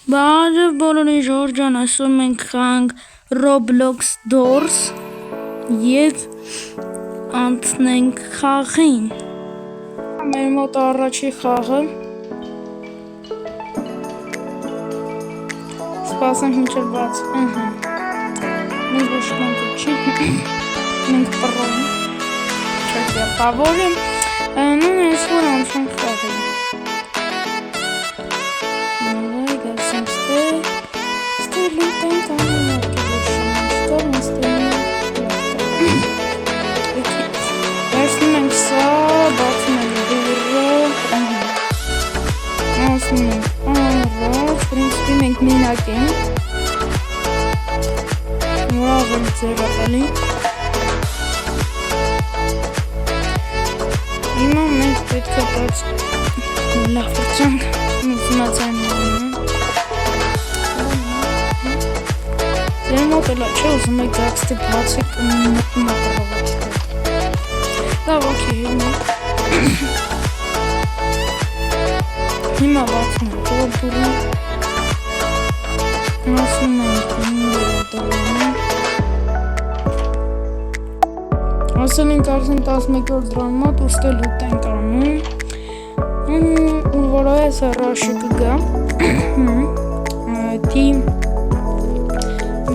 Բարև բոլորին Ժորջան, այսօր մենք խանք Roblox Doors և անցնենք խաղին։ Մեր մոտ առաջի խաղը։ Սպասենք մինչև բաց։ Մենք ոչ կանք չի։ Մենք պռոն։ Չեք եղավորը։ Նույն այս որ անցնենք խաղին։ В принципе, մենք մենակ ենք։ Մուրաղել ձերատալի։ Հիմա մենք պետք է բաց լավ վրցանք, մենք մացային նորին։ Ձեր մոտ էլա չէ, ուզում եք դաքստի բացիկ մոտում ապրավաչիկը։ Լավ, ոքի, հիմա բացում ենք, որ դուրում ասում ենք ասել ենք արդեն 11-րդ դրան մոտ ուստե լուտ ենք անում ու որ այս հրաշը կգա թիմ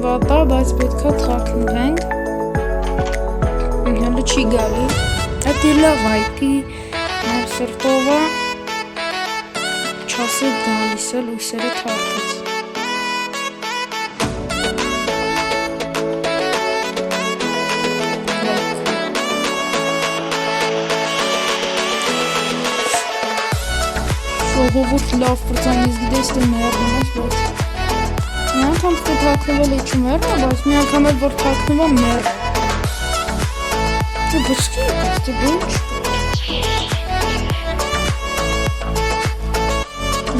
վատա, բայց պետք է թաքնվենք հələ չի գալի այդի լավ այդի սրտովա չասետ գալիս է լույսերը թարթեց Ժողովուրդ լավ պրծան, ես գիտես թե մերնում ես, բայց մի անգամ թե թաքնվել է չմերնա, բայց մի անգամ էլ որ թաքնվա մերնա Թե բսկի է պաս, թե բոչ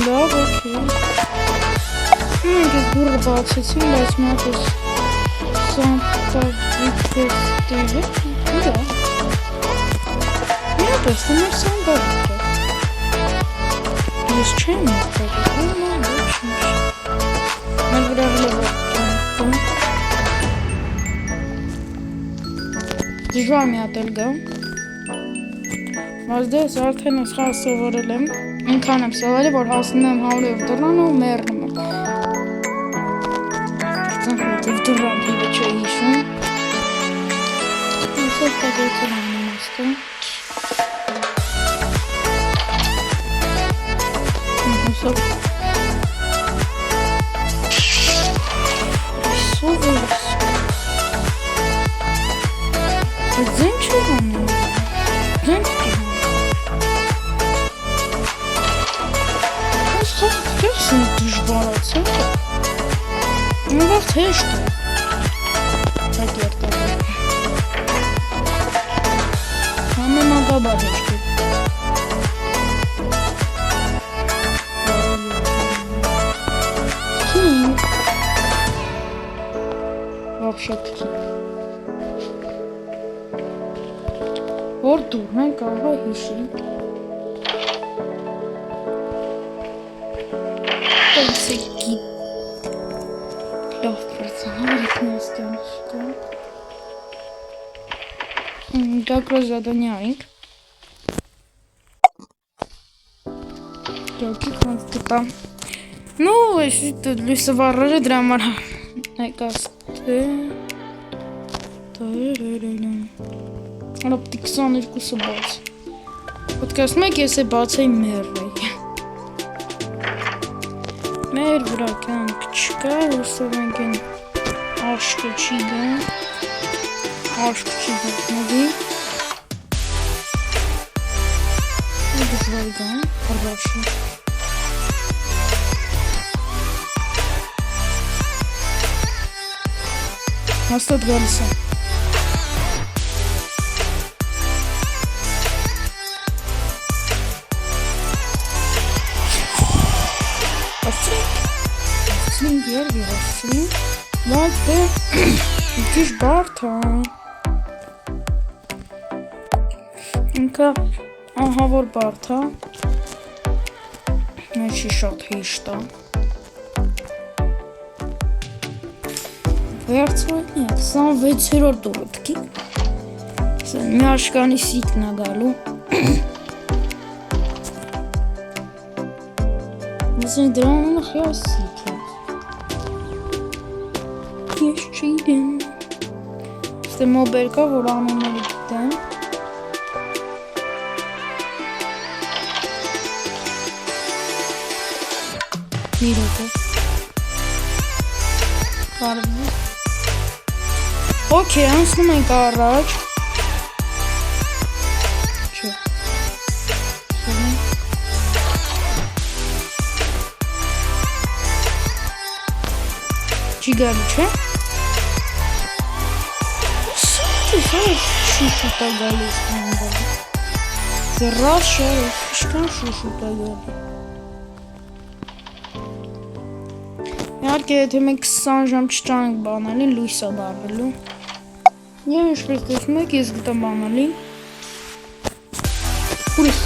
Լավ, ոքի Մենք ես դուրը բացեցին, բայց մի հատ ես Սանտա վիպեստիվը Իրա Մի հատ ես, թե մեր Սանտա վիպեստիվը Ես չեմ մոտակում, ոչ Մեր վրաղել է վրաղում Դժվար մի հատ էլ գա Բայց դես արդեն ես խաղ սովորել եմ Ինքան եմ սովորել, որ հասնում եմ 100 դրան ու մերնում եմ Որտև դրան հիվը չէ հիշում Այսով կագործել եմ նմաստը Այսով ես Ձեն չէ հանում Ձեն չէ Ես եմ դժվարացել Մի վաղթ հեշտ է Հակերտավոր Համեմատաբար հեշտ է Քինգ Вообще քինգ Որ դուրն են կարող է հիշի Տոնցեկի Լավ պրծան, այդն աստյան շկա Դակրո զադանյայինք Դակի քանց կտա Ну, էսի լույսը վառերը դրա համար Այկաս թե Արապտի 22-ը բաց Պատկասում եք ես է բացեի մերվեի Մեր վրա կանք չկա, հուսով ենք են աշկը չի գա Աշկը չի գտնվի Դժվար գան, արվաշի Հաստատ գալիս է Ասցրինք երգի ասցրինք Բայց դե Իքիչ բարդ է Ինքը ահա որ բարդ է Չի շատ հեշտ է վերցրույթն է 26-րդ օրը տքի մի աշկանի սիկն է գալու Ասեն դրա անունը խիա սիկ է Ես չիդեմ Ստե մոբեր կա, որ անունները գիտեմ Մի ռոպե Կարվի Okay, անցնում ենք առաջ Չէ Չի գալու, չէ? Շուտ է գալիս հանդալի Դրավ շարով, իշկան շուտ է գալի Իհարկե, եթե մենք 20 ժամ չճանենք բանալին, լույս է դարվելու Եվ ինչպես տեսնում եք, ես գտամ բանալի Բուրս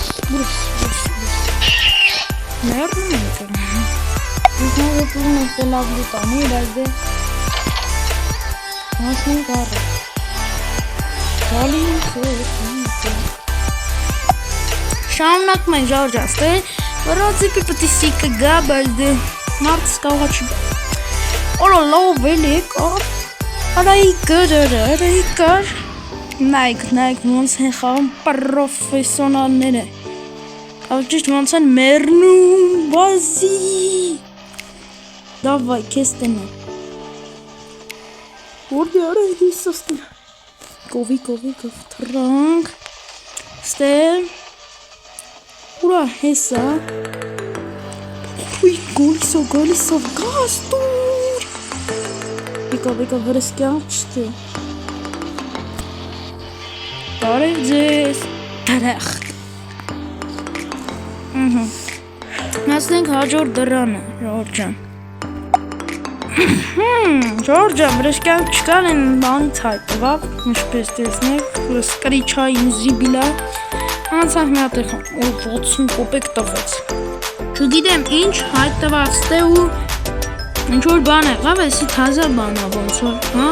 Մերնում ենք Ես նավեպուրում ենք դե լավ լուտանի, բայց դե Մասնենք առը Շարունակում ենք ժարժաստել, վրացիպի պտի սիկը գա, բայց դե մարդս կաղա չգա Օլո լով էլ եկավ, արայիկար Նայք, ոնց են խաղում պրոֆեսոնալներ է Ավ ճիշտ ոնց են մերնում, բազի Դավայ, կես տնա Որդի արա ես աստնա Կովի, թրանք Ստել Ուրա հեսա Ուй, գոլիսով գաստուր Եկավ հրս կյանք Տարև ձեզ Տարախտ Մասնենք հաջոր դրանը, ժորջան Ժորջան, վրշկյանք չկան են բանից հայտվավ, ինչպես տեսնեք, սկրիչային զիբիլա, անցանք մի հատ էխան, 60 կոպեկ տվեց Չգիտեմ ինչ հայտվավ ստե ու ինչ-որ բան եղավ, էսի թազա բանա ոնց որ, հա,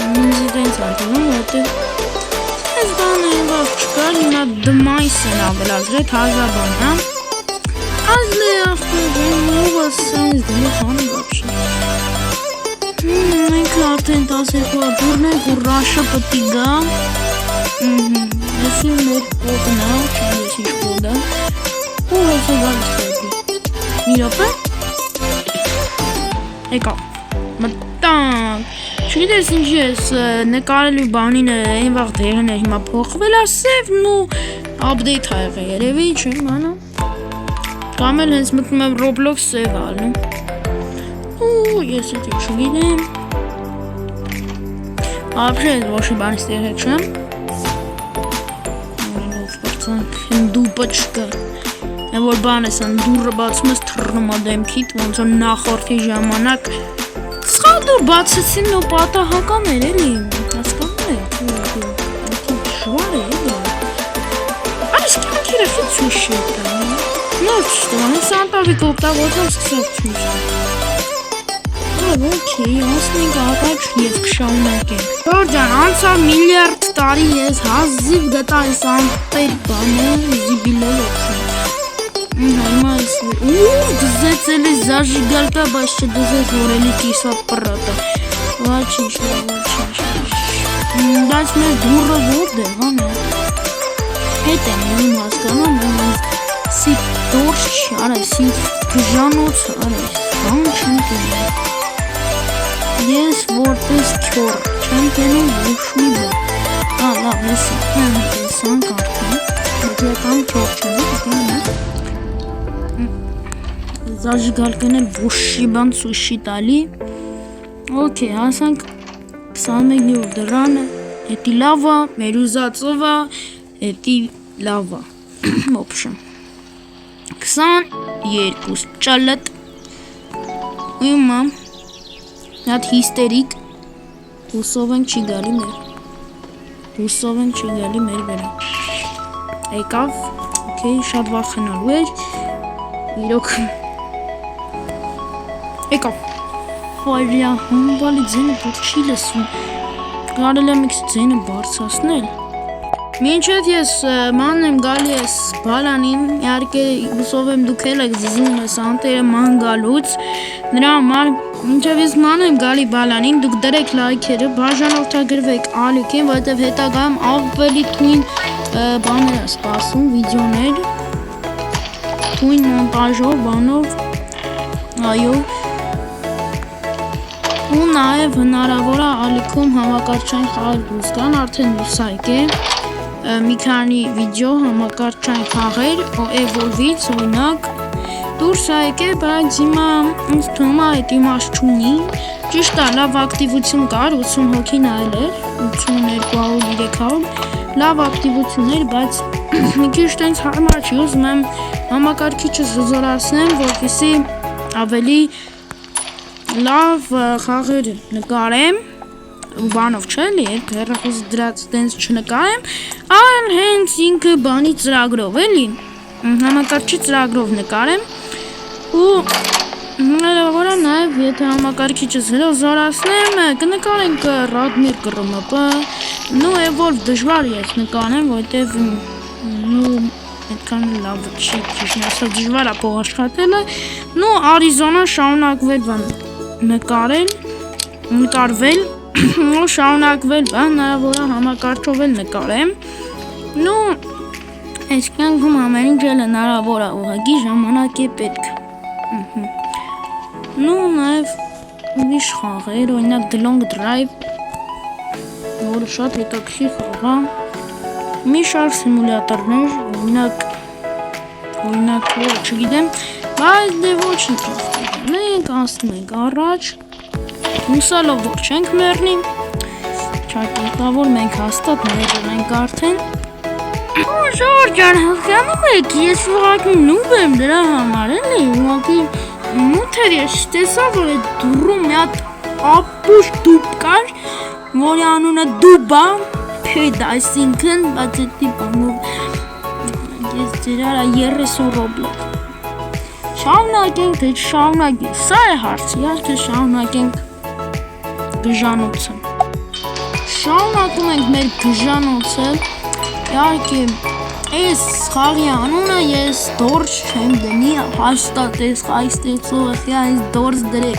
ինձ դենց ատվում, որտեղ Ես բան եղավ չկար, հիմա դմայս են ավելազրե, թազա բան, հա Ազլե ախպեվեն, ով ասանից դմի խանը բապշի Մենք արդեն 12 ադուրն ենք ու ռաշը պտի գա Եսի մեր կոտն է, չգես ինչ կոդ է Ու հեսը գալիս պետի Մի ռոպե Եկա Մտանք Չգիտես ինչի ես նկարելու բանինը այն վաղ դեղն է հիմա փոխվել է սևն ու update ա եղել երևի չեմ մանա Կամ էլ հենց մտնում եմ Roblox սև ալնում Ու ես էդի չգիտեմ Ապշե ես ոչի բանից տեղեկ չեմ Նով պրծանք հնդուպը չկա Են որ բան ես դուրը բացում ես թռնում ա դեմքիտ ոնց որ նախորդի ժամանակ Սխալ դուր բացեցին ու պատահական էր էլի Հասկանում եք Շվար է էլի Այս կյանքերը խիտ ցույշ է Նոր չստվան, ես անտավիկ օգտագործում սկսել ցույշ Okay, անցնենք առաջ և կշարունակենք Ժորջան, անցավ միլիարդ տարի ես հազիվ գտա այս անտեր բանը զիբիլով օգշում Հիմա ես դզեցել ես զաժիգալկա, բայց չդզեց որ էլի կիսա պրատը Վաչինչ, բայց մեր դուրը որդ է, հան է Հետ եմ ունում հասկանում, սի դորս չարես, սի գժանոց արես, բան չեմ կենում Ես որպես քյոր չեմ կենում ոչ մի բան լավ, եսի, տեսանք արդեն Եկամ քյոր չեմ Զաժիգալկեն էլ ոչ մի բան ցույշի տալի Okay, հասանք 21-րդ դրանը Էտի լավա, մեր ուզածովա, էտի լավա Ոբշեմ 22 ճալատ Ույմա Հատ հիստերիկ Հուսով ենք չի գալի մեր վրա Եկավ Okay, շատ վախենալու էր Իրոք Եկավ Վայրյա համբալի ձենը որ չի լսում, կարել եմ իքս ձենը բարձրացնել։ Մինչև ես ման եմ գալի ես բալանին, իհարկե հուսով եմ դուք էլ եք զզում ես անտերը ման գալուց, նրա համար մինչև ես ման եմ գալի բալանին, դուք դրեք լայքերը, բաժանորդագրվեք ալիքին, որովհետև հետագայում ավելի թույն բաներ է սպասում, վիդեոներ, թույն մոնտաժով, բանով, այո, ու նաև հնարավոր է ալիքում համակարգչային խաղեր դուրս գան, արդեն լուսայք է, մի քանի վիդեո համակարգչային խաղեր Evolve-ից օրինակ դուրս է եկել, բայց հիմա ինձ թվում է այդ իմաստ չունի, ճիշտ է, լավ ակտիվություն կար, 80 հոգի նայել էր, 82-300, լավ ակտիվություն էր, բայց մի քիչ տենց հարմար չի, ուզում եմ համակարգիչը զզորացնեմ, որպեսզի ավելի լավ խաղեր նկարեմ, բանով չէ էլի, երբ հեռախոսը դրած տենց չնկարեմ, այլ հենց ինքը բանի ծրագրով էլի, համակարգչի ծրագրով նկարեմ ու հնարավոր է նաև եթե համակարգիչս զորացնեմ, կնկարենք Radmir QRMP, նու Evolve դժվար ես նկարեմ, որտև նու այդքան լավ չի, ճիշտ ասած դժվար է փող աշխատելը, նու Arizona շարունակվել նկարվել ու շարունակվել բա, հնարավոր է համակարգով էլ նկարեմ, նու այս կյանքում ամեն ինչ էլ հնարավոր է, ուղղակի ժամանակ է պետք, նու նաև ուրիշ խաղեր, օրինակ The Long Drive, որը շատ հետաքրքիր խաղ է, մի շարք սիմուլյատորներ, օրինակ որը չգիտեմ, բայց դե ոչինչ մենք անցնում ենք առաջ, հուսալով որ չենք մեռնի, չակետավոր մենք հաստատ մերել ենք արդեն, Ժոր ջան, հասկանում եք, ես ուղղակի նուբ եմ դրա համար, էլի, ուղղակի մութեր ես տեսա, որ այդ դուռում մի հատ ապուշ դուբ կար, որի անունը դուբա, փեդ այսինքն, բայց այդ տիպանով ես ձեր արա 30 ռոբլոք, շարունակենք, թե չշարունակենք, սա է հարցը, իհարկե շարունակենք գժանոցը, շարունակում ենք մեր գժանոցը, իհարկե այս խաղի անունը ես դորջ չեմ դնի, հաստատ ես խաղի ստեղծողը այս դորջ դրել,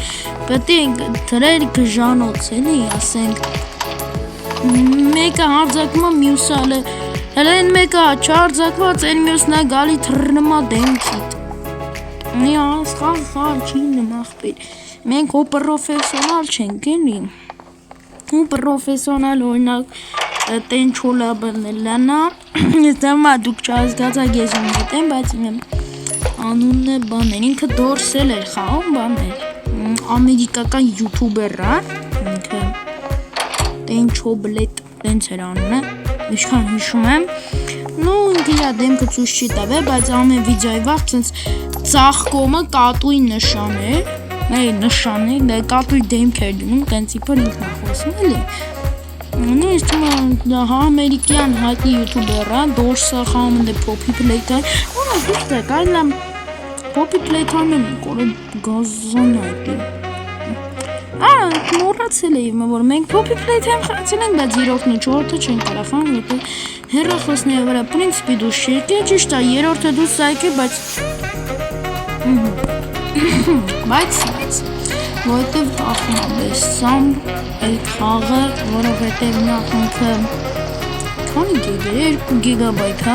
պետք է դրել գժանոց, էլի, ասենք, մեկը հարձակում է մյուսը, հələ են մեկը չհարձակված, էլ մյուսն է գալի թռնումա դեմքիդ, մի այս խաղ չի նմախպիր, մենք ու պրոֆեսոնալ չենք, էլի, ու պրոֆեսոնալ օրինակ տենչոլա բնելանա, ես դամա դուք չազգացակ ես ում գետեմ, բայց անունն է բաներ, ինքը դորսել էր խաղում բաներ, ամերիկական յութուբեր է, ինքը տենչոբլետ, տենց էր անունը, ինչքան հիշում եմ, նու ինքը իրա դեմքը ծույս չի տավե, բայց ամեն վիդեոյի վաղ ծենց ծախ կոմը կատույի նշան էր, նշան է, կատույի դեմք էր դնում, տենց իպր ինքն է խոսում էլի, Նույնիսկ ամերիկյան հայտնի յութուբերը, դորսը խաղում է Poppy Playtime, որը դուք եք, այլ Poppy Playtime-ն ենք, որը գազան այդի։ Մոռացել եմ, որ մենք Poppy Playtime խաղացել ենք, բայց 3-ն ու 4-ը չենք կարող խաղալ, որտեղ հեռախոսների վրա պրինցիպի դուրս չեկե, ճիշտ է, 3-ը դուրս եկե, բայց որովհետև տախում է բեսամ այդ խաղը, որովհետև նախնքը քանի գիգեր, 2 գիգաբայթ է,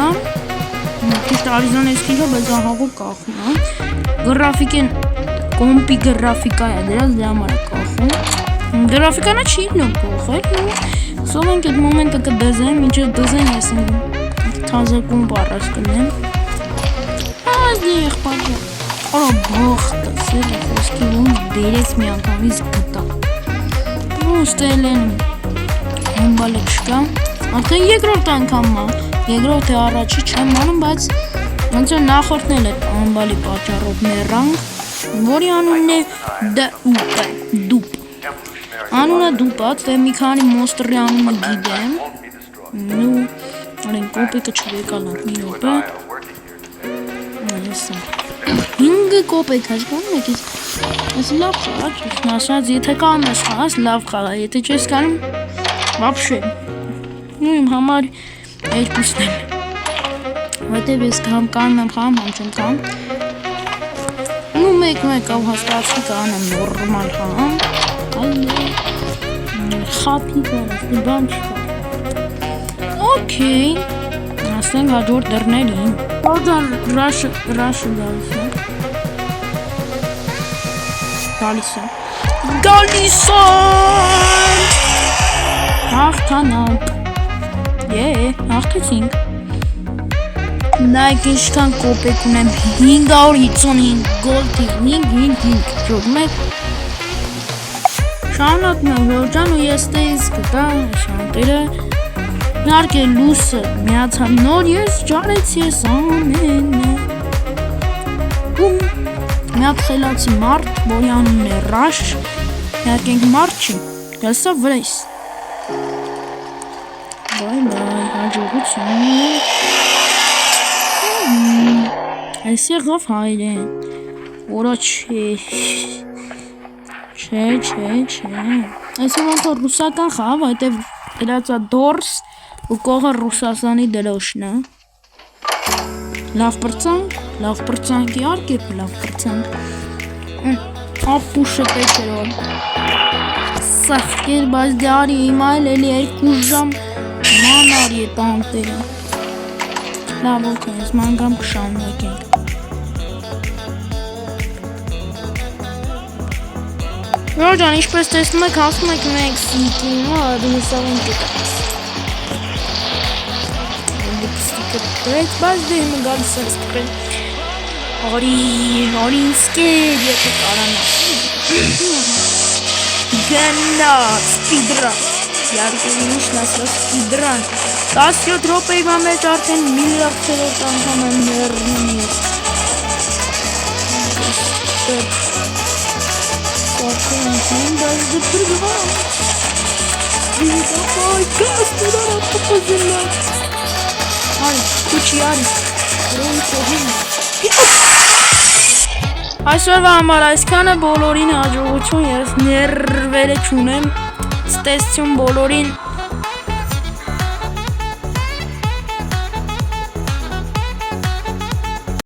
ճիշտ Arizona սկիլը, բայց ահավոր կախում է, գրաֆիկեն, կոմպի գրաֆիկա է դրած, դրա համար է կախում, գրաֆիկանա չի նոմ կողել, սով ենք այդ մոմենտը կդզեմ, ինչը դզեն ես թազակում բարած կնեմ, այս դի եղպար Արա բախտը, սերը խոսքի ում դերես մի անգամից գտա ու ստել են հումբալը չկա արդեն երկրորդ անգամ մա երկրորդ է առաջի չեմ մանում, բայց ոնց որ նախորդն էլ է հումբալի պատճառով մեռանք, որի անունն է դուպ անունը դուպած, դե մի քանի մոնստրի անունը գիտեմ նու արեն կոպիկը չվեկալանք մի րոպե հեսա 5 կոպեկ հասկանում եք, ես լավ խաղա ճիշտ ասած, եթե կարող ես խաղաս, լավ խաղա, եթե չես կարում, вообще, իմ համար երկուսն եմ, որտև ես կամ կարում եմ խաղամ, համ չեմ կարում, ու մեկ ավ հասկացի կարում եմ նորմալ խաղամ, այլ խապի կարասնի բան չկա, օքեյ, ասենք հաջորդ դռներին, Որդան ռաշը գալիս է, հաղթանանք, հաղթեցինք, նայք ինչքան կոպեկ ունեմ, 555 գոլդի, 5, ճոգում եք, շանատն է ողջան ու ես տեիս կտա շանտերը, Իհարկե լուսը միացավ նոր ես ճարեցի ես ամենը մի հատ խելացի մարդ, որի անունն է Ռաշ, իհարկե ինքը մարդ չի, գալսա վրես բայ, հաջողություն այս եղավ հայրեն, որա չէ, այս ոնց որ ռուսական խաղ, այդև գրածա դորս ու կողը ռուսասանի դրոշն է, լավ պրծանք, իհարկե լավ պրծանք, ապուշը պետերոն, սախկեր, բայց դարի իմ այլ էլի 2 ժամ ման արի է տանտերը, լավ ոք ես մանգամ կշանվակենք, Ռոջան, ինչպես տեսնում եք, հասնում եք Մեքսիկին, հուսավ են կետակս, Դրեց, բայց դե հիմը գալիս է սկպել, արի ինսկեր, եթե կարանաս, գնաց, սպիդրան, իհարկե ինչն ասրա սպիդրան, 17 րոպեի մեջ արդեն միլիարդերորդ անգամ եմ ներնում ես, բայց դե պրգվան, այ գաս դուդարա պապազելա, Արի, կուչի, Այսօրվա համար այսքանը բոլորին հաջողություն, ես ներվերը չունեմ, ստեսություն բոլորին